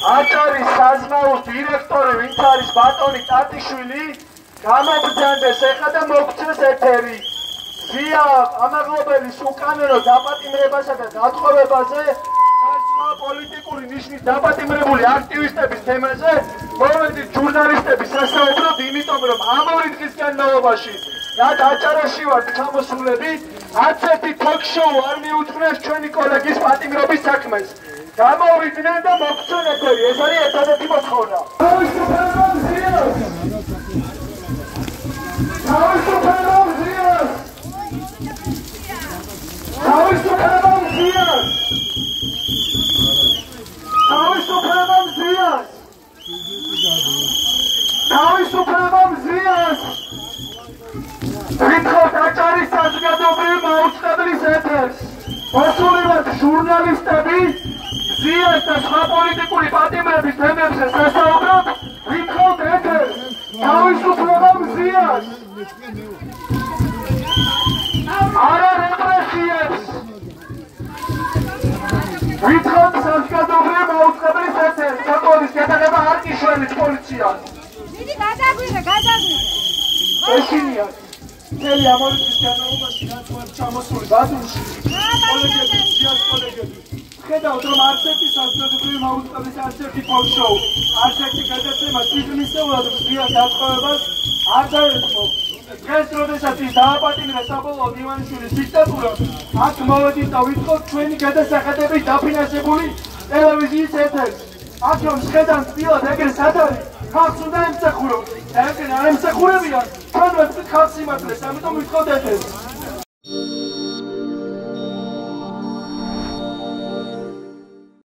აჭარის საზმაოს დირექტორი, ვინც არის ბატონი ტატიშვილი, გამოგზავნეს ეხლა და მოგწეს ეთერი. ზია ამაღლობელის უკანონო დაპატიმრებასა და გათხოვებაზე და პოლიტიკური ნიშნის დაპატიმრებული აქტივისტების თემაზე მოვედით ჟურნალისტები სასაუბროდ, იმიტომ რომ ამ 2 დღის განმავლობაში რაც აჭარაში ვართ ჩამოსულები, არც ერთი თოქ-შოუ არ მიუძღვნეს ჩვენი კოლეგის პატიმრობის საქმეს. გამოვიდნენ და მოგწონ ეთერი, ეს არის ერთადერთი მოთხოვნა. თავისუფლება მზიას! თავისუფლება მზიას! თავისუფლება მზიას! თავისუფლება მზიას! თავისუფლება მზიას! ვითხოვთ აჭარის საზოგადოებრივი მაუწყებლის ეთერს. მოსულივად ჟურნალისტები მზიას და სხვა პოლიტიკური პატიმრების თემებზე სასაუბროდ, ვითხოვთ ეთერს. თავისუფლება მზიას! არა რეპრესიებს! ვითხოვთ საზოგადოებრივი მაუწყებლის ეთერს. საკოლის გადაღება არ გიშველით პოლიციას. დიდი გადაგვირე. ეშინიათ. მთელი ამ 2 დღის განმავლობაში რაც ვართ ჩამოსული ბათუმში, კოლეგები, ზიას კოლეგები, ხედავთ რომ არც ერთი საზოგადოებრივი მაუწყებლის არც ერთი თოქ-შოუ, არც ერთი გადაცემა თვითმისეულად ზიას გათხოვებას არ დაეთმო. დღეს როდესაც ის დააპატიმრა საბოლოოდ ივანიშვილის დიქტატურას, აქ მოვედით და ვითხოვთ ჩვენი გადასახადების დაფინანსებული ტელევიზიის ეთერს. აქ რომ შედან წილად ეგრე სად არის, ხალხს უნდა ემსახუროთ და ეგრე არ ემსახურებიან, ჩვენ ვეცდით ხალხს იმართლეს, ამიტომ ვითხოვთ ეთერს.